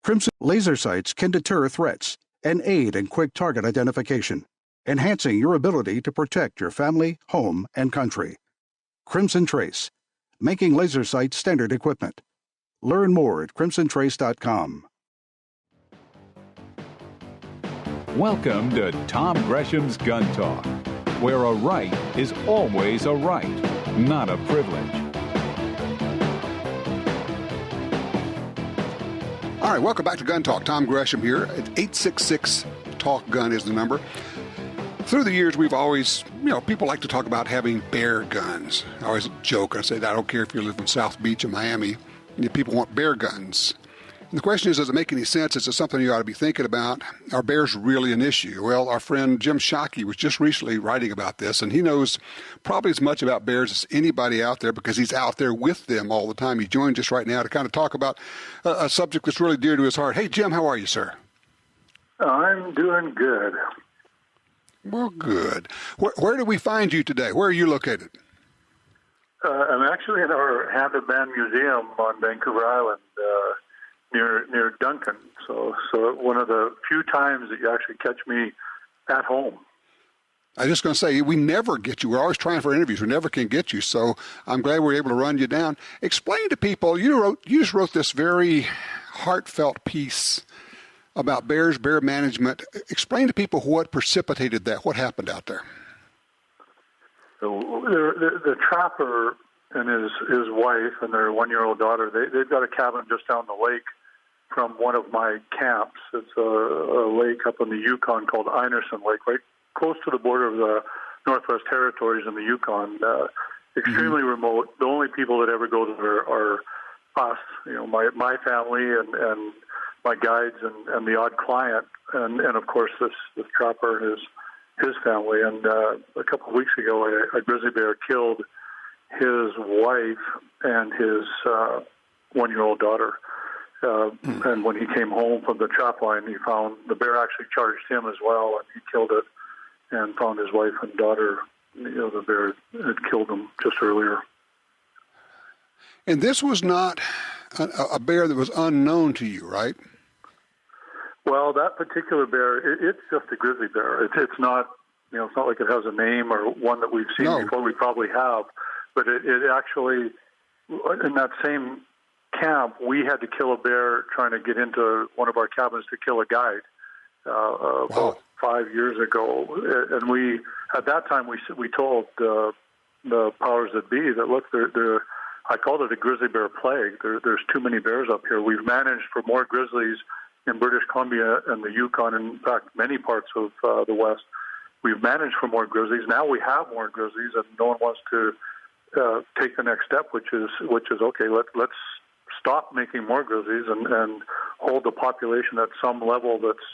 Crimson laser sights can deter threats and aid in quick target identification, enhancing your ability to protect your family, home, and country. Crimson Trace, making laser sights standard equipment. Learn more at crimsontrace.com. Welcome to Tom Gresham's Gun Talk, where a right is always a right, not a privilege. All right, welcome back to Gun Talk. Tom Gresham here. 866-TALK-GUN is the number. Through the years, we've always, people like to talk about having bear guns. I always joke. I say, I don't care if you live in South Beach in Miami, people want bear guns. And the question is, does it make any sense? Is it something you ought to be thinking about? Are bears really an issue? Well, our friend Jim Shockey was just recently writing about this, and he knows probably as much about bears as anybody out there because he's out there with them all the time. He joins us right now to kind of talk about a subject that's really dear to his heart. Hey, Jim, how are you, sir? I'm doing good. Well, good. Where do we find you today? Where are you located? I'm actually in our Haunted Man Museum on Vancouver Island, near Duncan. So one of the few times that you actually catch me at home. I was just going to say, we never get you. We're always trying for interviews. We never can get you. So I'm glad we're able to run you down. Explain to people, you just wrote this very heartfelt piece about bears, bear management. Explain to people what precipitated that, what happened out there. The trapper and his wife and their 1-year-old daughter, they've got a cabin just down the lake from one of my camps. It's a lake up in the Yukon called Einerson Lake, right close to the border of the Northwest Territories in the Yukon. Extremely remote. The only people that ever go there are us, my family and my guides and the odd client, and of course this trapper and his family. And a couple of weeks ago, a grizzly bear killed his wife and his 1-year-old daughter. And when he came home from the trap line, he found the bear actually charged him as well, and he killed it and found his wife and daughter. The bear had killed them just earlier. And this was not a bear that was unknown to you, right? Well, that particular bear, it's just a grizzly bear. It's not, it's not like it has a name or one that we've seen before. We probably have, but it actually, in that same camp, we had to kill a bear trying to get into one of our cabins to kill a guide about 5 years ago. And we, at that time, we told the powers that be that, look, I called it a grizzly bear plague. There's too many bears up here. We've managed for more grizzlies in British Columbia and the Yukon, and in fact, many parts of the West. We've managed for more grizzlies. Now we have more grizzlies, and no one wants to take the next step, which is okay. Let's stop making more grizzlies and hold the population at some level that's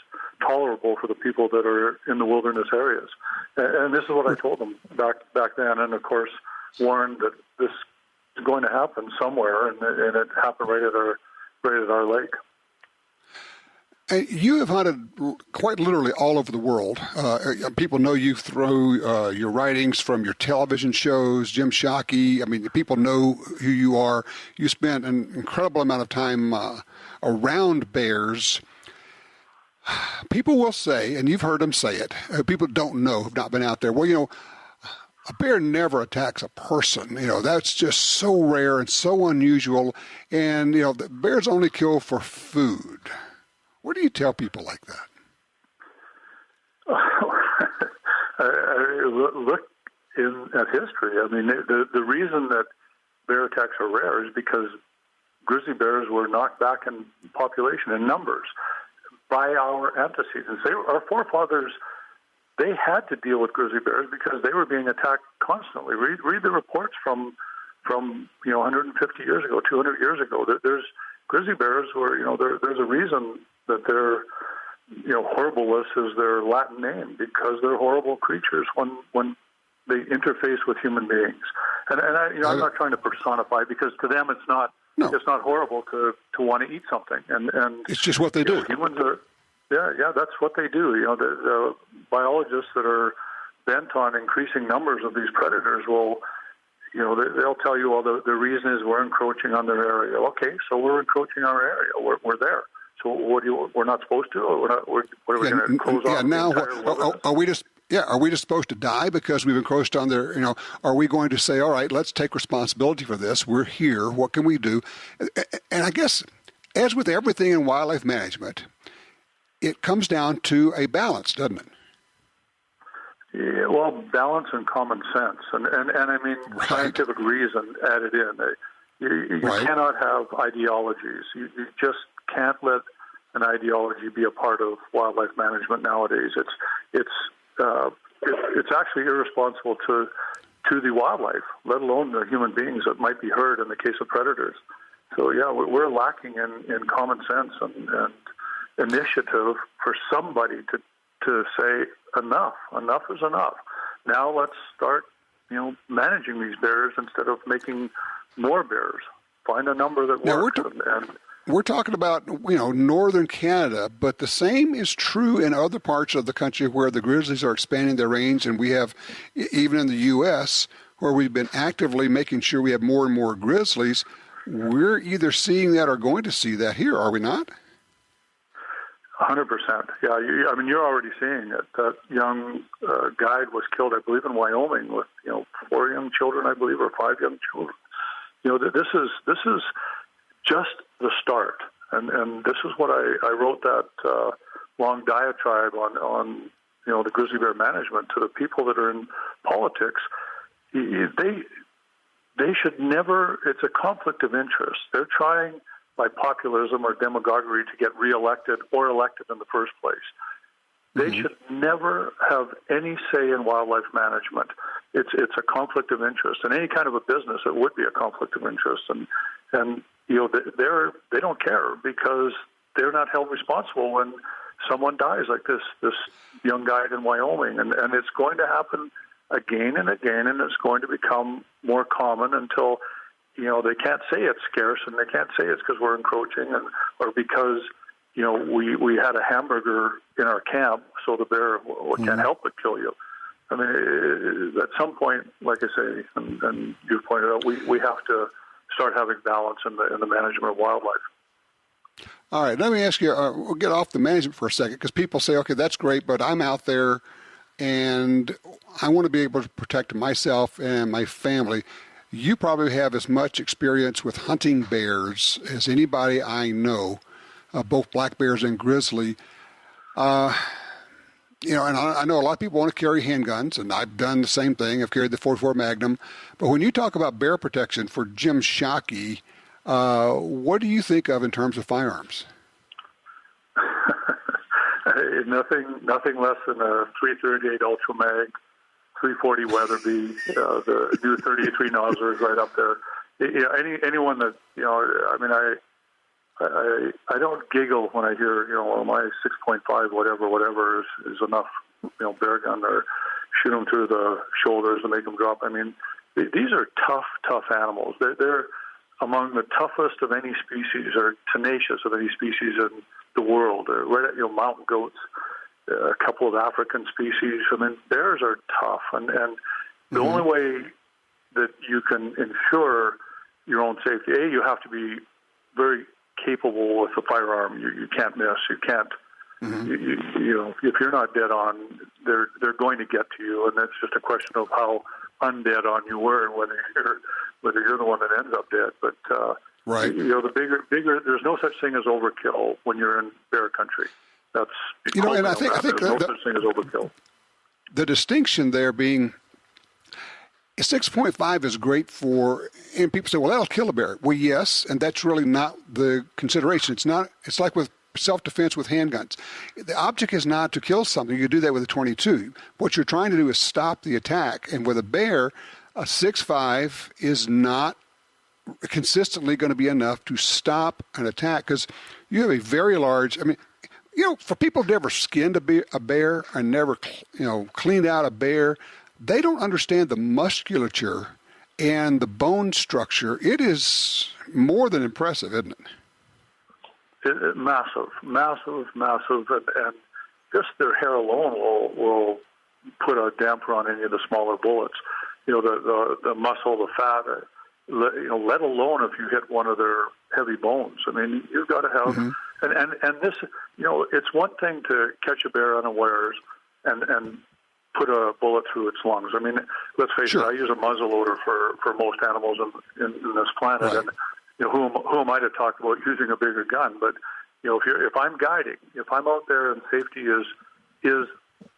tolerable for the people that are in the wilderness areas. And this is what I told them back then, and of course warned that this is going to happen somewhere, and it happened right at our lake. You have hunted quite literally all over the world. People know you through your writings from your television shows, Jim Shockey. I mean, people know who you are. You spent an incredible amount of time around bears. People will say, and you've heard them say it, people don't know, have not been out there, well, a bear never attacks a person. That's just so rare and so unusual. And, the bears only kill for food. What do you tell people like that? Look at history. I mean, the reason that bear attacks are rare is because grizzly bears were knocked back in population in numbers by our antecedents. Our forefathers, they had to deal with grizzly bears because they were being attacked constantly. Read the reports from 150 years ago, 200 years ago. There's grizzly bears were, there's a reason that they're, horribilis is their Latin name, because they're horrible creatures when they interface with human beings. And I'm not trying to personify, because to them it's not horrible to want to eat something. And it's just what they do. Humans are, that's what they do. The biologists that are bent on increasing numbers of these predators will, they'll tell you, well, the reason is we're encroaching on their area. Okay, so we're encroaching our area. We're there. So we're not supposed to, or what are we going to close on? Now, are we just supposed to die because we've encroached on their, are we going to say, all right, let's take responsibility for this. We're here. What can we do? And I guess, as with everything in wildlife management, it comes down to a balance, doesn't it? Yeah, well, balance and common sense, and I mean scientific reason added in. You cannot have ideologies. You just can't let an ideology be a part of wildlife management nowadays. It's actually irresponsible to the wildlife, let alone the human beings that might be hurt in the case of predators. So yeah, we're lacking in common sense and initiative for somebody to say enough is enough. Now let's start managing these bears instead of making more bears. Find a number that works. We're talking about northern Canada, but the same is true in other parts of the country where the grizzlies are expanding their range, and we have even in the U.S. where we've been actively making sure we have more and more grizzlies. We're either seeing that or going to see that here, are we not? 100%. Yeah, you're already seeing it. That young guide was killed, I believe, in Wyoming with 4 young children, I believe, or 5 young children. This is just the start, and this is what I wrote that long diatribe on the grizzly bear management to the people that are in politics. They should never. It's a conflict of interest. They're trying by populism or demagoguery to get reelected or elected in the first place. They should never have any say in wildlife management. It's a conflict of interest. In any kind of a business, it would be a conflict of interest. And they don't care because they're not held responsible when someone dies like this young guy in Wyoming. And it's going to happen again and again, and it's going to become more common until they can't say it's scarce, and they can't say it's because we're encroaching, or because we had a hamburger in our camp, so the bear can't help but kill you. I mean, at some point, like I say, and you pointed out, we have to start having balance in the management of wildlife. All right, let me ask you. We'll get off the management for a second, because people say, "Okay, that's great, but I'm out there, and I want to be able to protect myself and my family." You probably have as much experience with hunting bears as anybody I know, both black bears and grizzly. And I know a lot of people want to carry handguns, and I've done the same thing. I've carried the .44 Magnum. But when you talk about bear protection for Jim Shockey, what do you think of in terms of firearms? Nothing less than a .338 Ultra Mag, .340 Weatherby, the new .33 Nosler is right up there. Anyone that I don't giggle when I hear my 6.5 whatever is enough bear gun, or shoot them through the shoulders and make them drop. I mean, these are tough animals. They're among the toughest of any species, or tenacious of any species in the world. Right at mountain goats. A couple of African species. I mean, bears are tough, and the only way that you can ensure your own safety, you have to be very capable with the firearm. You can't miss. You can't. If you're not dead on, they're going to get to you, and it's just a question of how undead on you were, and whether you're the one that ends up dead. But right, the bigger. There's no such thing as overkill when you're in bear country. That's and I think no such thing as overkill. The distinction there being 6.5 is great for, and people say, well, that'll kill a bear. Well, yes, and that's really not the consideration. It's like with self-defense with handguns. The object is not to kill something. You do that with a .22. What you're trying to do is stop the attack. And with a bear, a 6.5 is not consistently going to be enough to stop an attack, because you have a very large, for people who've never skinned a bear or never, cleaned out a bear, they don't understand the musculature and the bone structure. It is more than impressive, isn't it? Massive, and just their hair alone will put a damper on any of the smaller bullets. The muscle, the fat, let alone if you hit one of their heavy bones. I mean, you've got to have And this, it's one thing to catch a bear unawares and put a bullet through its lungs. I mean, let's face it, I use a muzzle loader for most animals in this planet, right. And who am I to talk about using a bigger gun? But if I'm guiding, if I'm out there and safety is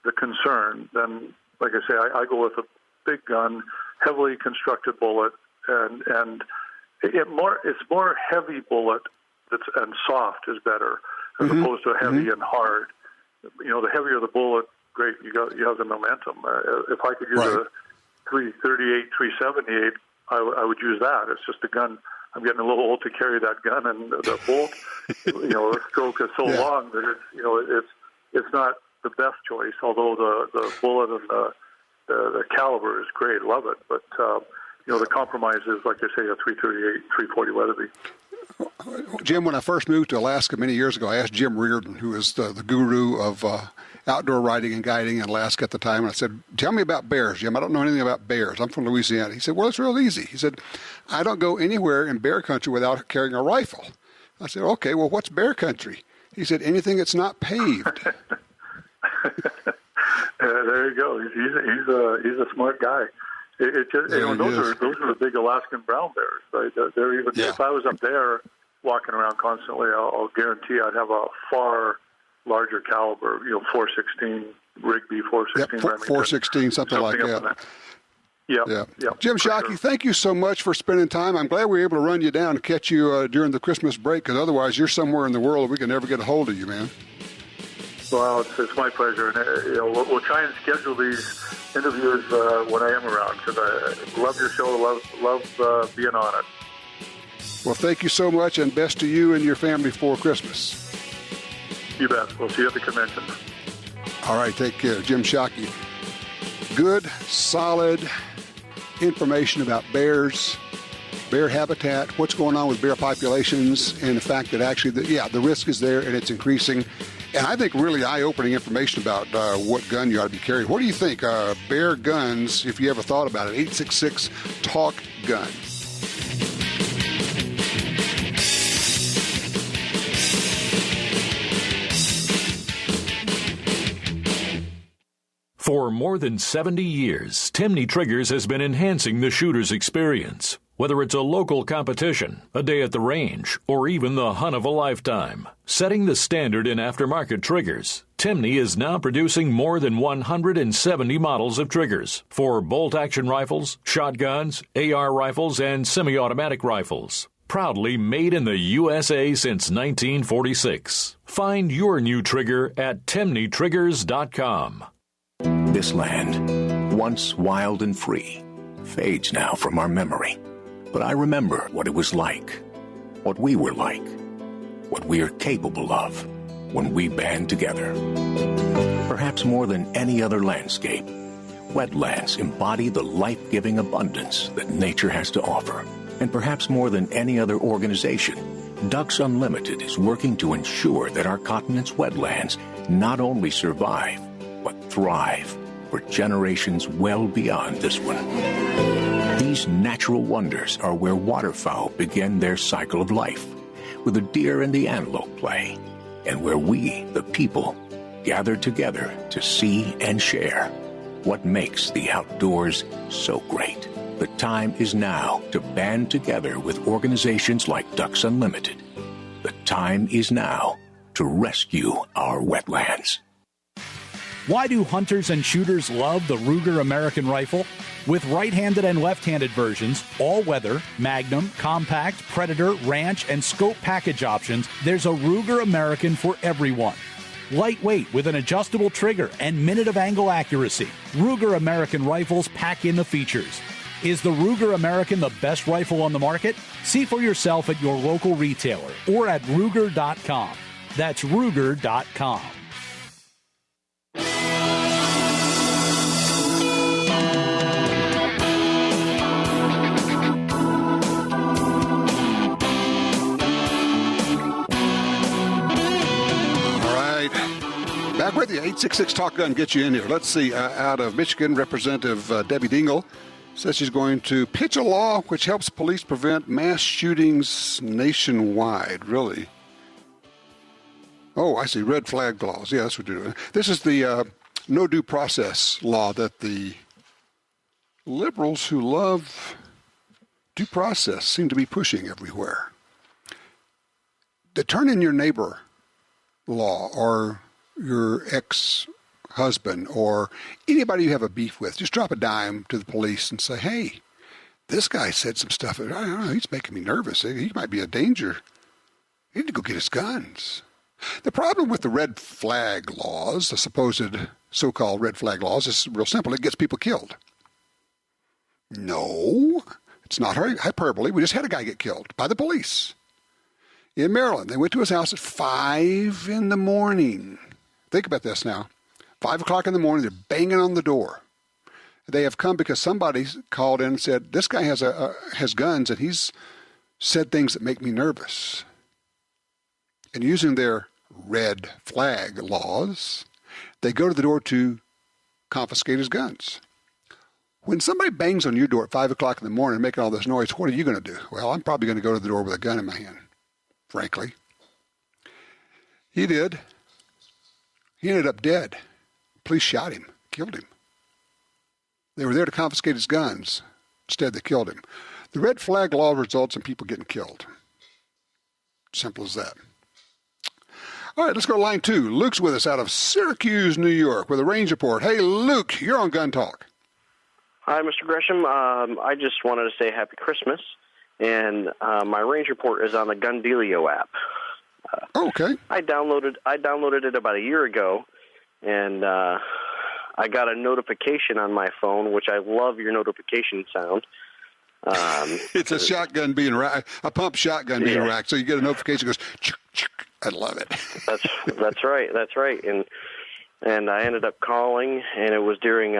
the concern, then like I say, I go with a big gun, heavily constructed bullet, and it's more heavy bullet and soft is better as opposed to heavy and hard. The heavier the bullet, great, you have the momentum. If I could use a 338, 378, I would use that. It's just a gun. I'm getting a little old to carry that gun, and the bolt, the stroke is so long that it's not the best choice. Although the bullet and the caliber is great, love it. But the compromise is, like I say, a 338, 340 Weatherby. Jim, when I first moved to Alaska many years ago, I asked Jim Reardon, who is the guru of outdoor riding and guiding in Alaska at the time, and I said, tell me about bears, Jim. I don't know anything about bears. I'm from Louisiana. He said, well, it's real easy. He said, I don't go anywhere in bear country without carrying a rifle. I said, okay, well, what's bear country? He said, anything that's not paved. There you go. He's a smart guy. Those are the big Alaskan brown bears, right? They're even if I was up there walking around constantly, I'll guarantee I'd have a far larger caliber, 416 Rigby, 416 Remington, 416, something like that. Yeah. Jim Shockey, sure. Thank you so much for spending time. I'm glad we were able to run you down and catch you during the Christmas break, because otherwise you're somewhere in the world and we can never get a hold of you, man. Well, it's my pleasure, and we'll try and schedule these interviews when I am around, because I love your show, love being on it. Well, thank you so much, and best to you and your family for Christmas. You bet. We'll see you at the convention. All right, take care. Jim Shockey. Good, solid information about bears, bear habitat, what's going on with bear populations, and the fact that actually, the risk is there and it's increasing. And I think really eye-opening information about what gun you ought to be carrying. What do you think? Bear guns, if you ever thought about it, 866-TALK-GUN. For more than 70 years, Timney Triggers has been enhancing the shooter's experience. Whether it's a local competition, a day at the range, or even the hunt of a lifetime. Setting the standard in aftermarket triggers, Timney is now producing more than 170 models of triggers for bolt-action rifles, shotguns, AR rifles, and semi-automatic rifles. Proudly made in the USA since 1946. Find your new trigger at TimneyTriggers.com. This land, once wild and free, fades now from our memory. But I remember what it was like, what we were like, what we are capable of when we band together. Perhaps more than any other landscape, wetlands embody the life-giving abundance that nature has to offer. And perhaps more than any other organization, Ducks Unlimited is working to ensure that our continent's wetlands not only survive, but thrive for generations well beyond this one. These natural wonders are where waterfowl begin their cycle of life, where the deer and the antelope play, and where we, the people, gather together to see and share what makes the outdoors so great. The time is now to band together with organizations like Ducks Unlimited. The time is now to rescue our wetlands. Why do hunters and shooters love the Ruger American Rifle? With right-handed and left-handed versions, all-weather, Magnum, Compact, Predator, Ranch, and Scope package options, there's a Ruger American for everyone. Lightweight with an adjustable trigger and minute of angle accuracy, Ruger American rifles pack in the features. Is the Ruger American the best rifle on the market? See for yourself at your local retailer or at Ruger.com. That's Ruger.com. Back with you. 866 Talk Gun gets you in here. Let's see. Out of Michigan, Representative Debbie Dingell says she's going to pitch a law which helps police prevent mass shootings nationwide. Really? Oh, I see. Red flag laws. Yeah, that's what you're doing. This is the no due process law that the liberals who love due process seem to be pushing everywhere. The turn in your neighbor law, or your ex-husband, or anybody you have a beef with, just drop a dime to the police and say, hey, this guy said some stuff. I don't know, he's making me nervous. He might be a danger. He need to go get his guns. The problem with the red flag laws, the supposed so-called red flag laws, is real simple. It gets people killed. No, it's not hyperbole. We just had a guy get killed by the police in Maryland. They went to his house at 5 in the morning. Think about this now. 5 o'clock in the morning, they're banging on the door. They have come because somebody called in and said, this guy has guns and he's said things that make me nervous. And using their red flag laws, they go to the door to confiscate his guns. When somebody bangs on your door at 5 o'clock in the morning making all this noise, what are you going to do? Well, I'm probably going to go to the door with a gun in my hand, frankly. He did. He ended up dead. Police shot him, killed him. They were there to confiscate his guns. Instead, they killed him. The red flag law results in people getting killed. Simple as that. All right, let's go to line 2. Luke's with us out of Syracuse, New York, with a range report. Hey, Luke, you're on Gun Talk. Hi, Mr. Gresham. I just wanted to say Happy Christmas, and my range report is on the Gundealio app. Okay. I downloaded it about a year ago, and I got a notification on my phone, which I love your notification sound. It's a shotgun being racked, a pump shotgun being racked, so you get a notification that goes, chuk, chuk. I love it. That's right. And I ended up calling, and it was during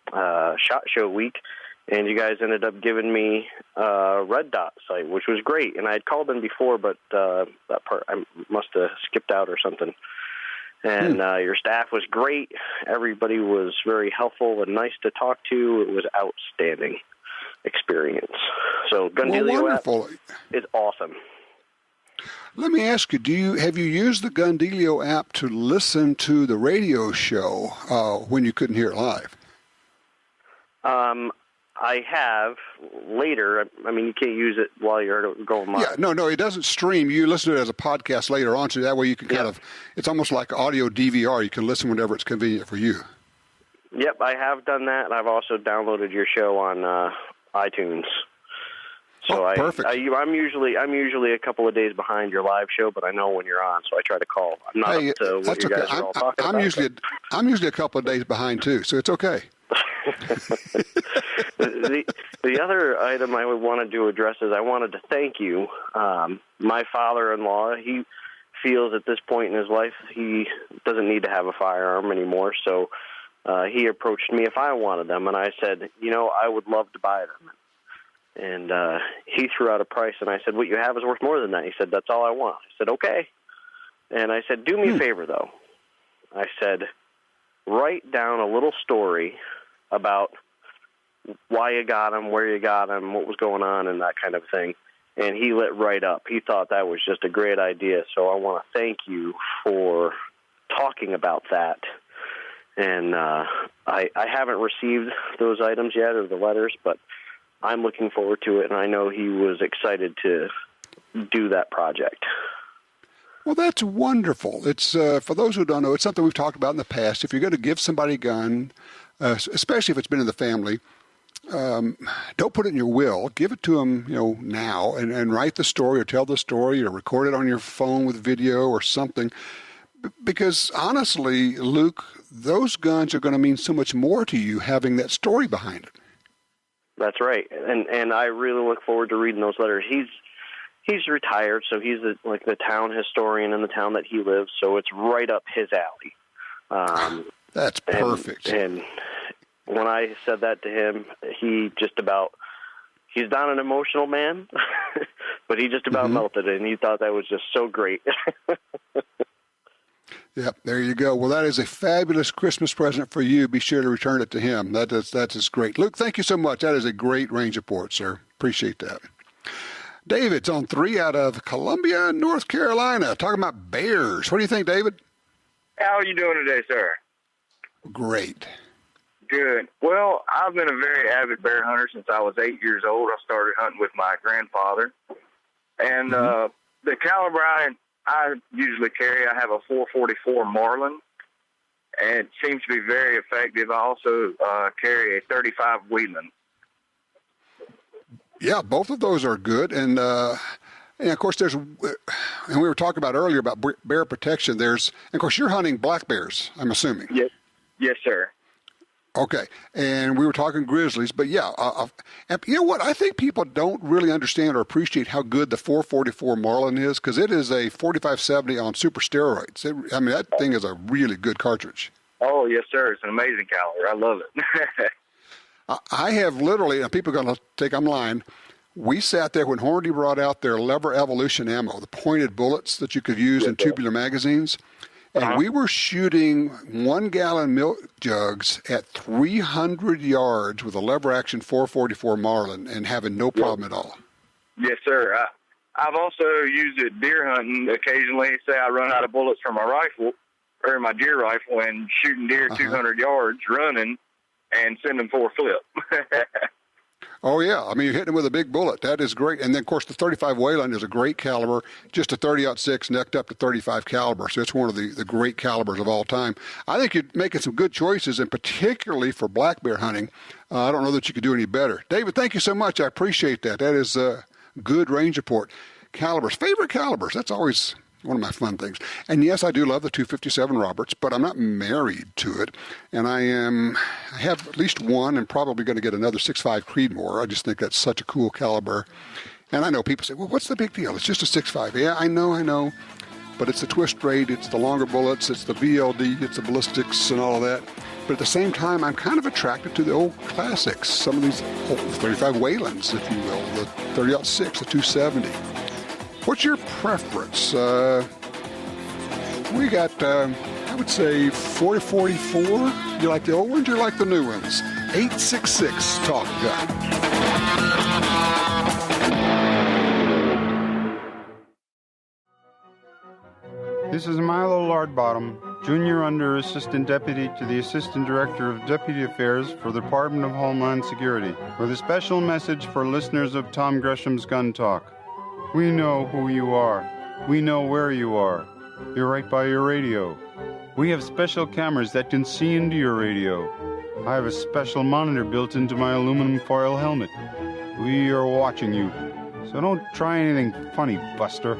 SHOT Show week, and you guys ended up giving me a Red Dot site, which was great. And I had called in before, but that part I must have skipped out or something. And your staff was great. Everybody was very helpful and nice to talk to. It was outstanding experience. So Gundealio app is awesome. Let me ask you, have you used the Gundealio app to listen to the radio show when you couldn't hear it live? I have later. I mean, you can't use it while you're going live. Yeah, no, it doesn't stream. You listen to it as a podcast later on, so that way you can kind of, it's almost like audio DVR. You can listen whenever it's convenient for you. Yep, I have done that, and I've also downloaded your show on iTunes. So perfect. I'm usually a couple of days behind your live show, but I know when you're on, so I try to call. I'm not up to what you guys are all talking about. I'm usually a couple of days behind too, so it's okay. The other item I wanted to address is I wanted to thank you. My father-in-law, he feels at this point in his life he doesn't need to have a firearm anymore, so he approached me if I wanted them, and I said, I would love to buy them. And he threw out a price, and I said, what you have is worth more than that. He said, that's all I want. I said, okay. And I said, do me a favor, though. I said, write down a little story about why you got them, where you got them, what was going on, and that kind of thing. And he lit right up. He thought that was just a great idea. So I want to thank you for talking about that. And I haven't received those items yet, or the letters, but I'm looking forward to it, and I know he was excited to do that project. Well, that's wonderful. It's for those who don't know, it's something we've talked about in the past. If you're going to give somebody a gun, especially if it's been in the family, don't put it in your will. Give it to them, now, and write the story or tell the story or record it on your phone with video or something. Because honestly, Luke, those guns are going to mean so much more to you having that story behind it. That's right, and I really look forward to reading those letters. He's retired, so he's the town historian in the town that he lives, so it's right up his alley. That's perfect. And when I said that to him, he's not an emotional man, but he just about melted, and he thought that was just so great. Yep, there you go. Well, that is a fabulous Christmas present for you. Be sure to return it to him. That is great. Luke, thank you so much. That is a great range report, sir. Appreciate that. David's on 3 out of Columbia, North Carolina, talking about bears. What do you think, David? How are you doing today, sir? Great. Good. Well, I've been a very avid bear hunter since I was 8 years old. I started hunting with my grandfather. And the caliber I usually carry, I have a .444 Marlin, and it seems to be very effective. I also carry a .35 Wheeling. Yeah, both of those are good. And of course, and we were talking about earlier about bear protection. And of course, you're hunting black bears, I'm assuming. Yes, sir. Okay, and we were talking grizzlies, but yeah, you know what? I think people don't really understand or appreciate how good the .444 Marlin is, because it is a 45-70 on super steroids. That thing is a really good cartridge. Oh, yes, sir. It's an amazing caliber. I love it. I have literally, and people are going to think I'm lying, we sat there when Hornady brought out their Lever Evolution ammo, the pointed bullets that you could use in tubular magazines. And we were shooting 1-gallon milk jugs at 300 yards with a lever action .444 Marlin and having no problem at all. Yes, sir. I've also used it deer hunting occasionally. Say I run out of bullets from my rifle or my deer rifle and shooting deer 200 yards running and send them for a flip. Oh, yeah. You're hitting them with a big bullet. That is great. And then, of course, the .35 Wayland is a great caliber, just a 30-06 necked up to .35 caliber. So it's one of the great calibers of all time. I think you're making some good choices, and particularly for black bear hunting. I don't know that you could do any better. David, thank you so much. I appreciate that. That is a good range report. Calibers. Favorite calibers. That's always one of my fun things. And yes, I do love the .257 Roberts, but I'm not married to it. And I have at least one and probably going to get another .65 Creedmoor. I just think that's such a cool caliber. And I know people say, well, what's the big deal? It's just a .65. Yeah, I know. But it's the twist rate, it's the longer bullets, it's the VLD, it's the ballistics and all of that. But at the same time, I'm kind of attracted to the old classics, some of these old .35 Waylands, if you will, the 30-06, the .270. What's your preference? We got, I would say, 40-44. You like the old ones or you like the new ones? 866 Talk Gun. This is Milo Lardbottom, Junior Under Assistant Deputy to the Assistant Director of Deputy Affairs for the Department of Homeland Security, with a special message for listeners of Tom Gresham's Gun Talk. We know who you are. We know where you are. You're right by your radio. We have special cameras that can see into your radio. I have a special monitor built into my aluminum foil helmet. We are watching you. So don't try anything funny, Buster.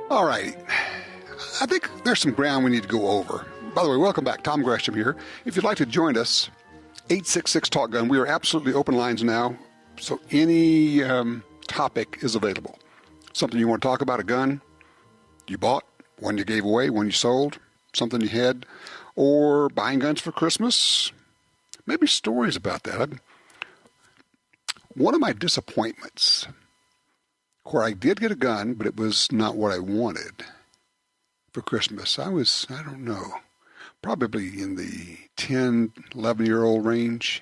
All right. I think there's some ground we need to go over. By the way, welcome back. Tom Gresham here. If you'd like to join us, 866 Talk Gun. We are absolutely open lines now, so any topic is available. Something you want to talk about, a gun you bought, one you gave away, one you sold, something you had, or buying guns for Christmas. Maybe stories about that. One of my disappointments, where I did get a gun, but it was not what I wanted for Christmas. I don't know, probably in the 10, 11-year-old range.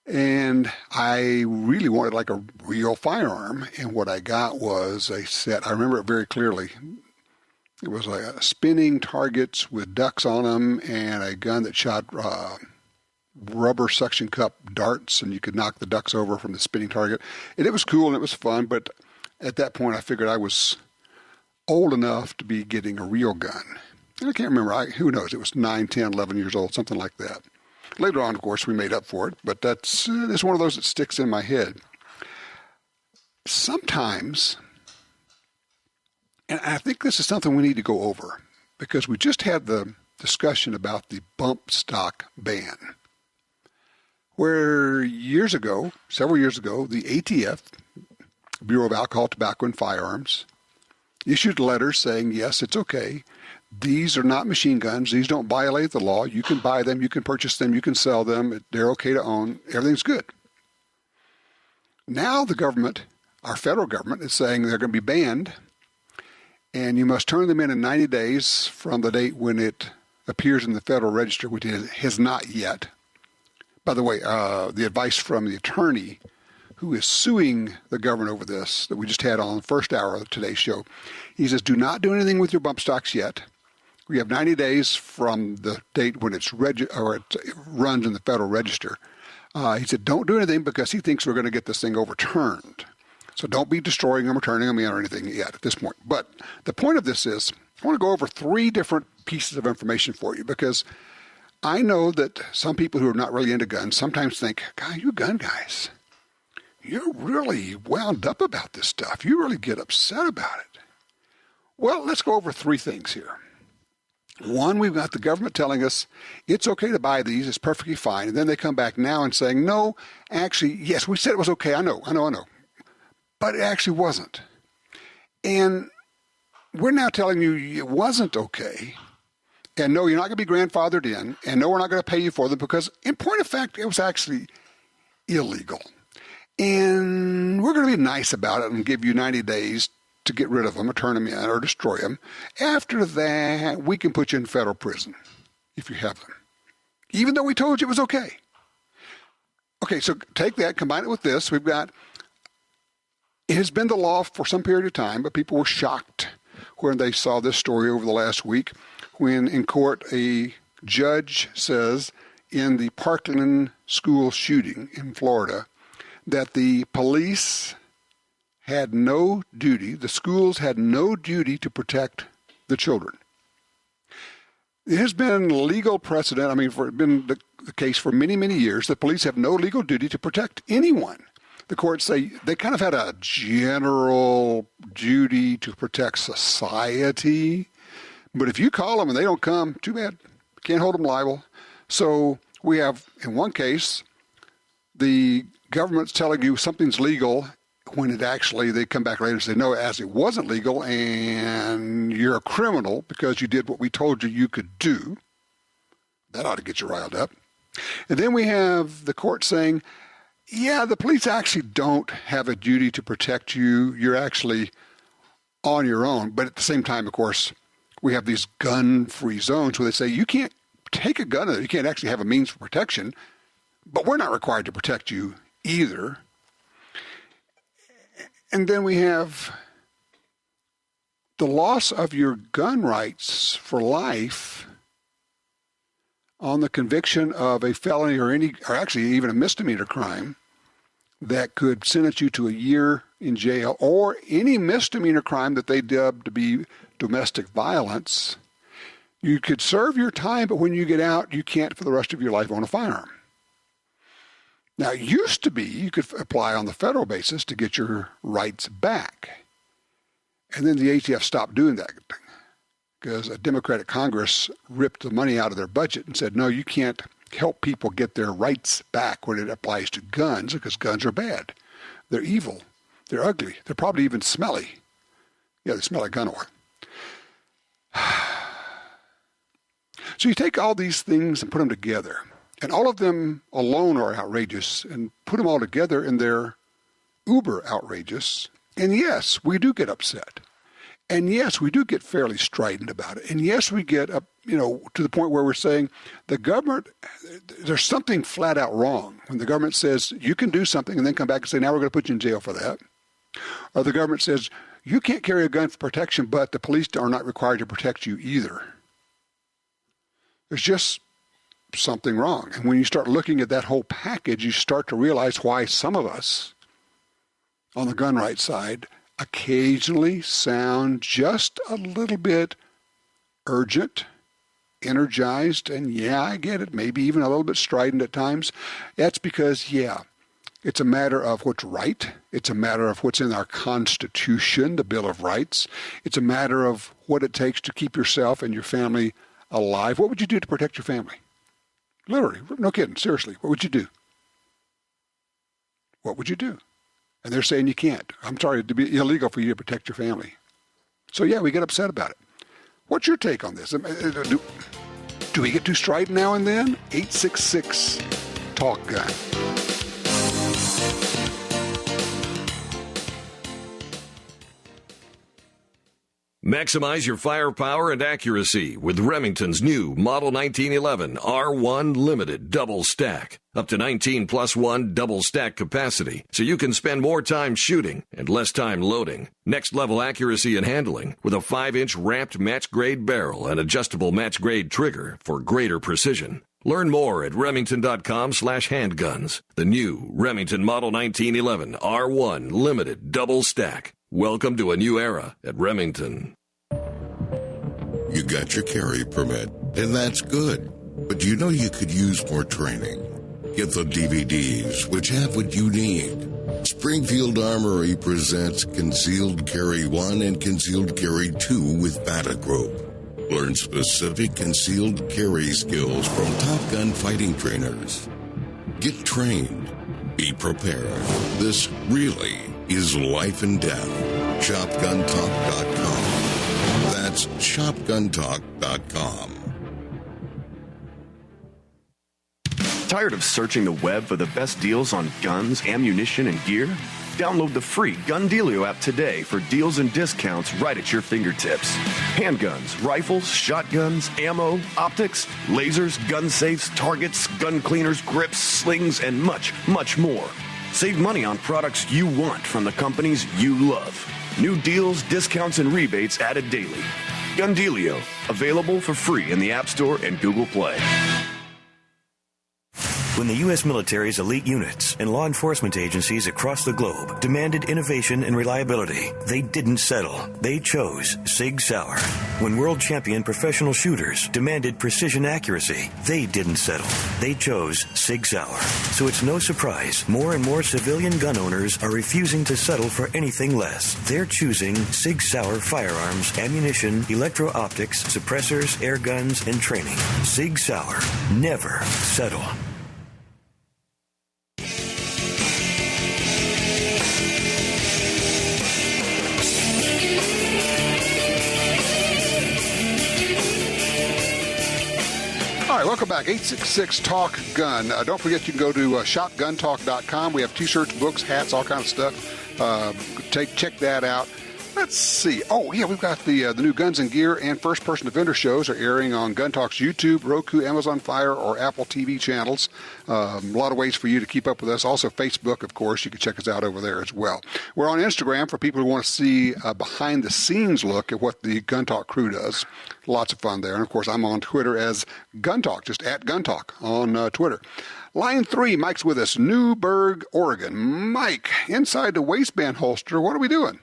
And I really wanted like a real firearm. And what I got was a set, I remember it very clearly. It was like a spinning targets with ducks on them and a gun that shot rubber suction cup darts, and you could knock the ducks over from the spinning target. And it was cool and it was fun, but at that point I figured I was old enough to be getting a real gun. And I can't remember, who knows, it was 9, 10, 11 years old, something like that. Later on, of course, we made up for it, but it's one of those that sticks in my head. Sometimes, and I think this is something we need to go over, because we just had the discussion about the bump stock ban, where several years ago, the ATF, Bureau of Alcohol, Tobacco, and Firearms, issued letters saying, yes, it's okay. These are not machine guns. These don't violate the law. You can buy them. You can purchase them. You can sell them. They're okay to own. Everything's good. Now the government, our federal government, is saying they're going to be banned, and you must turn them in 90 days from the date when it appears in the Federal Register, which it has not yet. By the way, the advice from the attorney who is suing the government over this that we just had on the first hour of today's show, he says, do not do anything with your bump stocks yet. We have 90 days from the date when it runs in the Federal Register. He said, don't do anything because he thinks we're going to get this thing overturned. So don't be destroying them or turning them in or anything yet at this point. But the point of this is, I want to go over 3 different pieces of information for you because I know that some people who are not really into guns sometimes think, God, you gun guys, you're really wound up about this stuff. You really get upset about it. Well, let's go over 3 things here. One, we've got the government telling us it's okay to buy these, it's perfectly fine. And then they come back now and saying, no, actually, yes, we said it was okay. I know. But it actually wasn't. And we're now telling you it wasn't okay. And no, you're not going to be grandfathered in. And no, we're not going to pay you for them because, in point of fact, it was actually illegal. And we're going to be nice about it and give you 90 days to get rid of them or turn them in or destroy them. After that, we can put you in federal prison if you have them, even though we told you it was okay. Okay, so take that, combine it with this. We've got, it has been the law for some period of time, but people were shocked when they saw this story over the last week when in court a judge says in the Parkland school shooting in Florida that the police had no duty, the schools had no duty to protect the children. It has been legal precedent, it's been the case for many, many years, that police have no legal duty to protect anyone. The courts say they kind of had a general duty to protect society, but if you call them and they don't come, too bad, can't hold them liable. So we have, in one case, the government's telling you something's legal when it actually, they come back later and say, no, as it wasn't legal and you're a criminal because you did what we told you you could do. That ought to get you riled up. And then we have the court saying, yeah, the police actually don't have a duty to protect you. You're actually on your own. But at the same time, of course, we have these gun-free zones where they say you can't take a gun, you can't actually have a means for protection, but we're not required to protect you either. And then we have the loss of your gun rights for life on the conviction of a felony or actually even a misdemeanor crime that could sentence you to a year in jail, or any misdemeanor crime that they dubbed to be domestic violence. You could serve your time, but when you get out, you can't for the rest of your life own a firearm. Now, it used to be you could apply on the federal basis to get your rights back. And then the ATF stopped doing that because a Democratic Congress ripped the money out of their budget and said, no, you can't help people get their rights back when it applies to guns because guns are bad. They're evil. They're ugly. They're probably even smelly. Yeah, they smell like gun oil. So you take all these things and put them together. And all of them alone are outrageous, and put them all together and they're uber outrageous. And yes, we do get upset. And yes, we do get fairly strident about it. And yes, we get up, to the point where we're saying the government, there's something flat out wrong when the government says you can do something and then come back and say, now we're going to put you in jail for that. Or the government says you can't carry a gun for protection, but the police are not required to protect you either. There's just something wrong. And when you start looking at that whole package, you start to realize why some of us on the gun rights side occasionally sound just a little bit urgent, energized, and yeah, I get it, maybe even a little bit strident at times. That's because, it's a matter of what's right. It's a matter of what's in our Constitution, the Bill of Rights. It's a matter of what it takes to keep yourself and your family alive. What would you do to protect your family? Literally, no kidding, seriously, what would you do? What would you do? And they're saying you can't. I'm sorry, it'd be illegal for you to protect your family. So yeah, we get upset about it. What's your take on this? Do we get too strident now and then? 866-TALK-GUN. Maximize your firepower and accuracy with Remington's new Model 1911 R1 Limited Double Stack. Up to 19+1 double stack capacity, so you can spend more time shooting and less time loading. Next level accuracy and handling with a 5-inch ramped match-grade barrel and adjustable match-grade trigger for greater precision. Learn more at remington.com/handguns. The new Remington Model 1911 R1 Limited Double Stack. Welcome to a new era at Remington. You got your carry permit, and that's good. But you know you could use more training. Get the DVDs, which have what you need. Springfield Armory presents Concealed Carry 1 and Concealed Carry 2 with Bata Group. Learn specific concealed carry skills from Top Gun fighting trainers. Get trained. Be prepared. This really is life and death. ShopGunTalk.com. That's ShopGunTalk.com. Tired of searching the web for the best deals on guns, ammunition, and gear? Download the free Gun Dealio app today for deals and discounts right at your fingertips. Handguns, rifles, shotguns, ammo, optics, lasers, gun safes, targets, gun cleaners, grips, slings, and much, much more. Save money on products you want from the companies you love. New deals, discounts, and rebates added daily. Gun Dealio, available for free in the App Store and Google Play. When the U.S. military's elite units and law enforcement agencies across the globe demanded innovation and reliability, they didn't settle. They chose Sig Sauer. When world champion professional shooters demanded precision accuracy, they didn't settle. They chose Sig Sauer. So it's no surprise more and more civilian gun owners are refusing to settle for anything less. They're choosing Sig Sauer firearms, ammunition, electro-optics, suppressors, air guns, and training. Sig Sauer. Never settle. All right, welcome back. 866-TALK-GUN. Don't forget you can go to shopguntalk.com. We have T-shirts, books, hats, all kinds of stuff. Check that out. Let's see. Oh, yeah, we've got the new Guns and Gear and First-Person Defender shows are airing on Gun Talk's YouTube, Roku, Amazon Fire, or Apple TV channels. A lot of ways for you to keep up with us. Also, Facebook, of course. You can check us out over there as well. We're on Instagram for people who want to see a behind-the-scenes look at what the Gun Talk crew does. Lots of fun there. And, of course, I'm on Twitter as Gun Talk, just at Gun Talk on Twitter. Line 3, Mike's with us, Newburgh, Oregon. Mike, inside the waistband holster, what are we doing?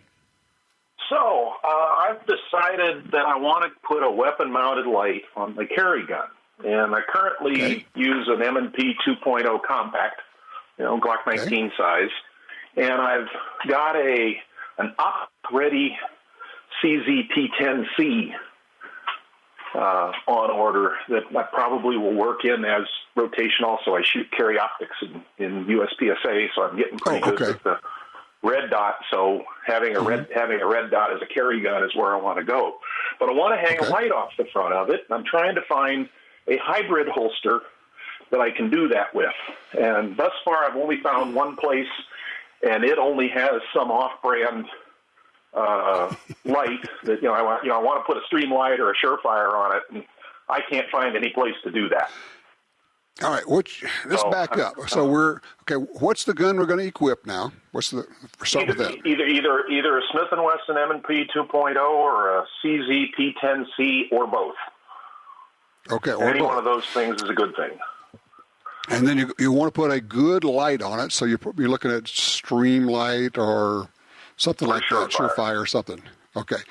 So, I've decided that I want to put a weapon-mounted light on the carry gun. And I currently use an M&P 2.0 compact, Glock 19 size. And I've got an op-ready CZ-P10C on order that I probably will work in as rotation also. I shoot carry optics in USPSA, so I'm getting pretty good with the red dot, so having a red dot as a carry gun is where I want to go. But I want to hang a light off the front of it. I'm trying to find a hybrid holster that I can do that with. And thus far, I've only found one place, and it only has some off-brand light that I want to put a Streamlight or a Surefire on it, and I can't find any place to do that. All right, let's back up. So what's the gun we're going to equip now? Start with that. Either a Smith & Wesson M&P 2.0 or a CZ P10C or both. Okay, or any one of those things is a good thing. And then you want to put a good light on it, so you're looking at Streamlight or something like that, Surefire or something. Okay.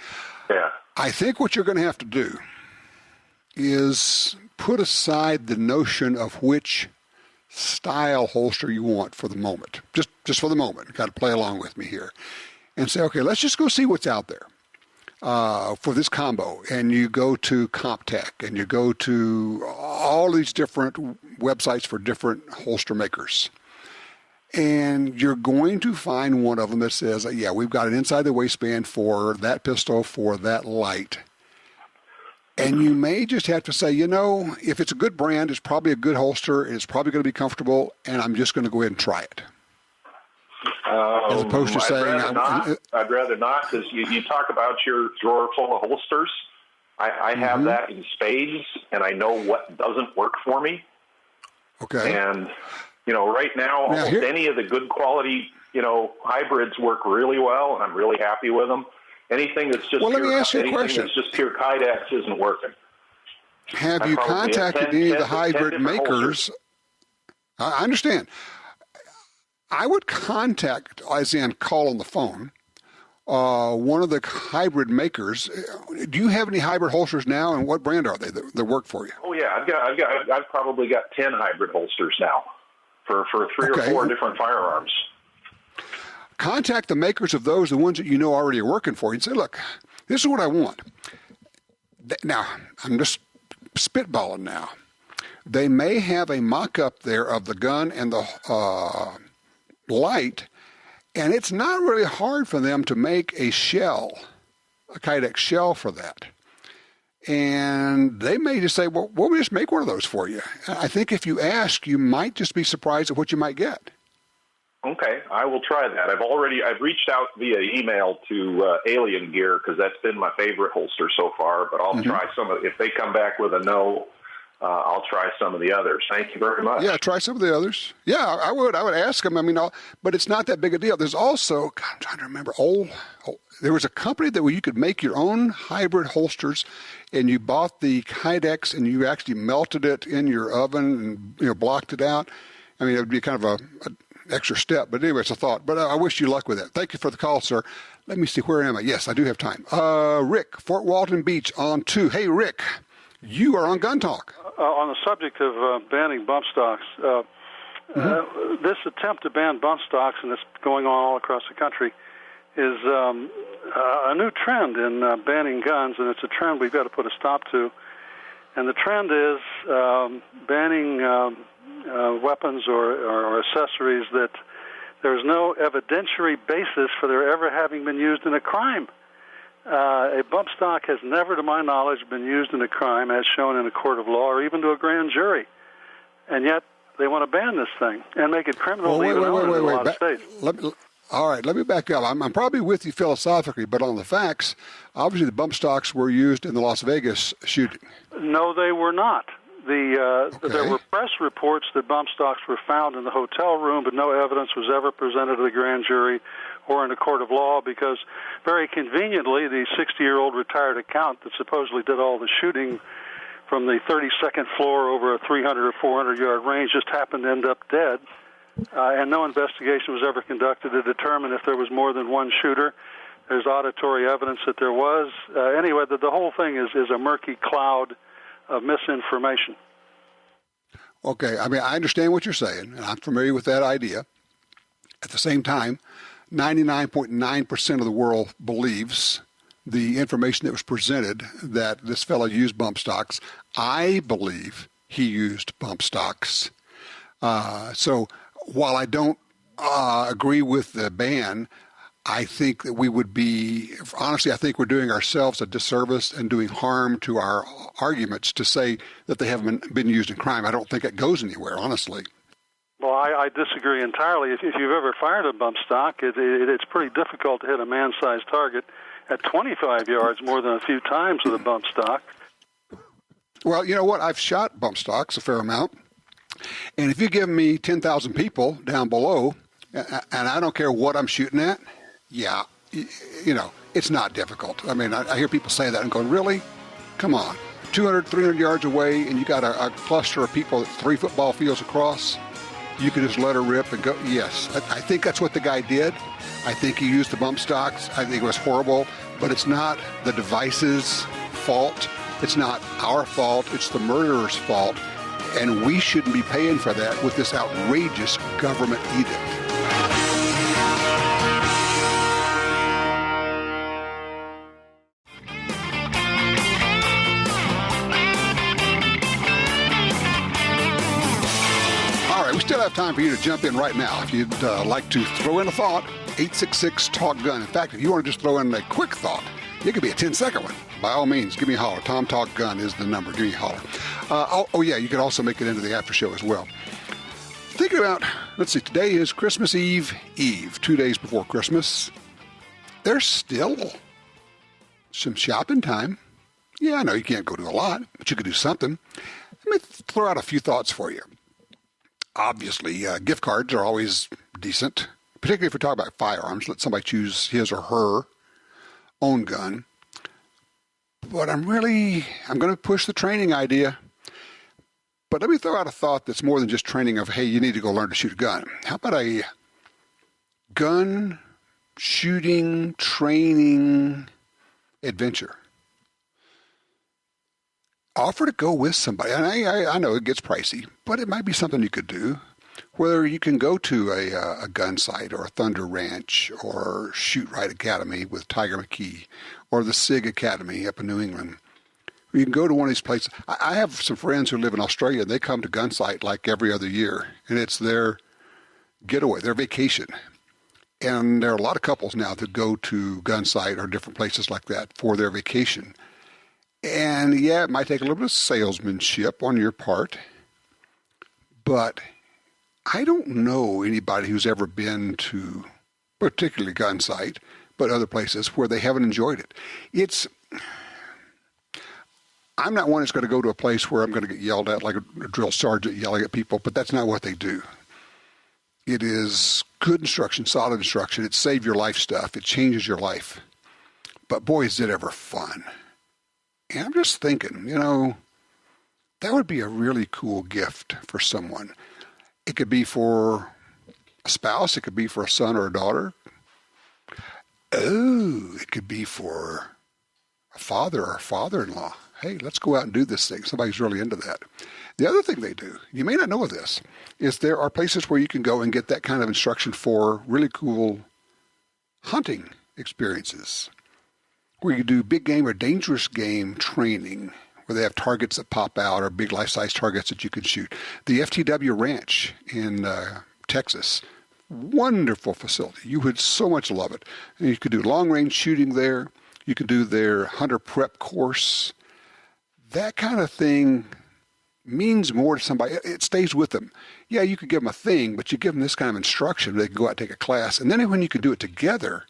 Yeah. I think what you're going to have to do is put aside the notion of which style holster you want for the moment. Just for the moment. You've got to play along with me here. And say, okay, let's just go see what's out there for this combo. And you go to CompTech, and you go to all these different websites for different holster makers. And you're going to find one of them that says, yeah, we've got an inside the waistband for that pistol, for that light. And you may just have to say, if it's a good brand, it's probably a good holster, and it's probably going to be comfortable, and I'm just going to go ahead and try it. As opposed to saying... I'd rather not, because you talk about your drawer full of holsters. I have that in spades, and I know what doesn't work for me. Okay. And, right now almost any of the good quality, hybrids work really well, and I'm really happy with them. Anything that's just let me ask you a question. That's just pure Kydex isn't working. Have you contacted any of the hybrid makers? I understand. I would contact, as in call on the phone, one of the hybrid makers. Do you have any hybrid holsters now, and what brand are they that work for you? Oh yeah, I've probably got 10 hybrid holsters now for 3 or 4 different firearms. Contact the makers of those, the ones that you know already are working for you, and say, look, this is what I want. Now, I'm just spitballing now. They may have a mock-up there of the gun and the light, and it's not really hard for them to make a shell, a Kydex shell for that. And they may just say, well, we'll just make one of those for you. I think if you ask, you might just be surprised at what you might get. Okay, I will try that. I've reached out via email to Alien Gear because that's been my favorite holster so far, but I'll try some of, if they come back with a no, I'll try some of the others. Thank you very much. Yeah, try some of the others. Yeah, I would ask them. I mean, but it's not that big a deal. There's also, God, I'm trying to remember, there was a company that where you could make your own hybrid holsters, and you bought the Kydex and you actually melted it in your oven and blocked it out. I mean, it would be kind of a extra step, but anyway, it's a thought. But I wish you luck with that. Thank you for the call, sir. Let me see, where am I? Yes, I do have time. Rick, Fort Walton Beach on 2. Hey, Rick, you are on Gun Talk. On the subject of banning bump stocks, this attempt to ban bump stocks, and it's going on all across the country, is a new trend in banning guns, and it's a trend we've got to put a stop to. And the trend is banning weapons or accessories that there's no evidentiary basis for their ever having been used in a crime. A bump stock has never, to my knowledge, been used in a crime as shown in a court of law or even to a grand jury. And yet they want to ban this thing and make it criminal even in a lot of states. All right, let me back up. I'm probably with you philosophically, but on the facts, obviously the bump stocks were used in the Las Vegas shooting. No, they were not. There were press reports that bump stocks were found in the hotel room, but no evidence was ever presented to the grand jury or in a court of law because, very conveniently, the 60-year-old retired accountant that supposedly did all the shooting from the 32nd floor over a 300 or 400-yard range just happened to end up dead, and no investigation was ever conducted to determine if there was more than one shooter. There's auditory evidence that there was. Anyway, the whole thing is a murky cloud of misinformation. Okay, I mean, I understand what you're saying, and I'm familiar with that idea. At the same time, 99.9% of the world believes the information that was presented that this fellow used bump stocks. I believe he used bump stocks. So while I don't agree with the ban, I think that we would be, honestly, I think we're doing ourselves a disservice and doing harm to our arguments to say that they haven't been used in crime. I don't think it goes anywhere, honestly. Well, I disagree entirely. If you've ever fired a bump stock, it's pretty difficult to hit a man-sized target at 25 yards more than a few times with a bump stock. Well, you know what? I've shot bump stocks a fair amount. And if you give me 10,000 people down below, and I don't care what I'm shooting at, yeah, it's not difficult. I mean, I hear people say that and going, really? Come on. 200, 300 yards away, and you got a cluster of people 3 football fields across. You can just let her rip and go. Yes, I think that's what the guy did. I think he used the bump stocks. I think it was horrible, but it's not the device's fault. It's not our fault. It's the murderer's fault. And we shouldn't be paying for that with this outrageous government edict. Still have time for you to jump in right now. If you'd like to throw in a thought, 866-TALK-GUN. In fact, if you want to just throw in a quick thought, it could be a 10-second one. By all means, give me a holler. Tom Talk Gun is the number. Give me a holler. You could also make it into the after show as well. Thinking about let's see, today is Christmas Eve, 2 days before Christmas. There's still some shopping time. Yeah, I know you can't go do a lot, but you could do something. Let me throw out a few thoughts for you. Obviously, gift cards are always decent, particularly if we're talking about firearms. Let somebody choose his or her own gun. But I'm going to push the training idea. But let me throw out a thought that's more than just training of, hey, you need to go learn to shoot a gun. How about a gun shooting training adventure? Offer to go with somebody. And I know it gets pricey, but it might be something you could do. Whether you can go to a gun site or a Thunder Ranch or Shoot Right Academy with Tiger McKee or the SIG Academy up in New England. You can go to one of these places. I have some friends who live in Australia, and they come to gun site like every other year, and it's their getaway, their vacation. And there are a lot of couples now that go to gun site or different places like that for their vacation. And yeah, it might take a little bit of salesmanship on your part, but I don't know anybody who's ever been to particularly gun site, but other places where they haven't enjoyed it. I'm not one that's going to go to a place where I'm going to get yelled at like a drill sergeant yelling at people, but that's not what they do. It is good instruction, solid instruction. It saves your life stuff. It changes your life. But boy, is it ever fun. And I'm just thinking, that would be a really cool gift for someone. It could be for a spouse. It could be for a son or a daughter. Oh, it could be for a father or a father-in-law. Hey, let's go out and do this thing. Somebody's really into that. The other thing they do, you may not know of this, is there are places where you can go and get that kind of instruction for really cool hunting experiences, where you do big game or dangerous game training, where they have targets that pop out or big life-size targets that you can shoot. The FTW Ranch in Texas, wonderful facility. You would so much love it. And you could do long-range shooting there. You could do their hunter prep course. That kind of thing means more to somebody. It stays with them. Yeah, you could give them a thing, but you give them this kind of instruction. They can go out and take a class. And then when you can do it together,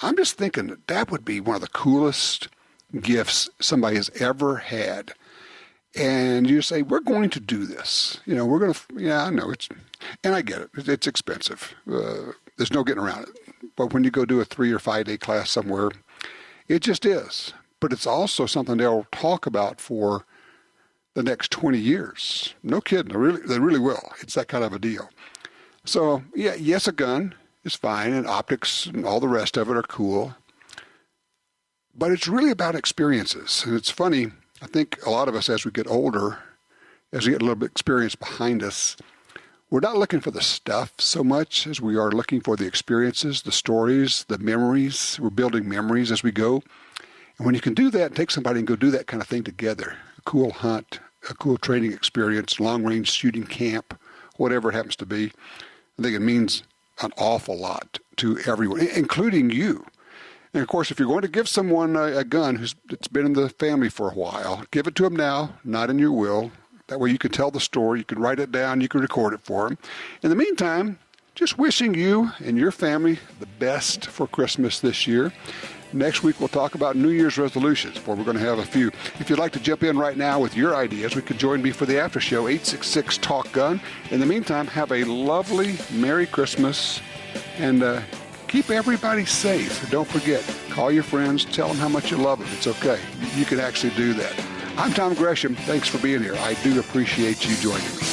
I'm just thinking that would be one of the coolest gifts somebody has ever had. And you say, we're going to do this. We're going to, I know and I get it. It's expensive. There's no getting around it. But when you go do a 3 or 5 day class somewhere, it just is. But it's also something they'll talk about for the next 20 years. No kidding. They really will. It's that kind of a deal. So, yeah, yes, a gun is fine, and optics and all the rest of it are cool. But it's really about experiences. And it's funny, I think a lot of us, as we get older, as we get a little bit of experience behind us, we're not looking for the stuff so much as we are looking for the experiences, the stories, the memories. We're building memories as we go. And when you can do that, take somebody and go do that kind of thing together, a cool hunt, a cool training experience, long-range shooting camp, whatever it happens to be, I think it means an awful lot to everyone, including you. And, of course, if you're going to give someone a gun that's been in the family for a while, give it to them now, not in your will. That way you can tell the story, you can write it down, you can record it for them. In the meantime, just wishing you and your family the best for Christmas this year. Next week, we'll talk about New Year's resolutions, where we're going to have a few. If you'd like to jump in right now with your ideas, we could join me for the after show, 866-TALK-GUN. In the meantime, have a lovely Merry Christmas, and keep everybody safe. Don't forget, call your friends, tell them how much you love them. It's okay. You can actually do that. I'm Tom Gresham. Thanks for being here. I do appreciate you joining me.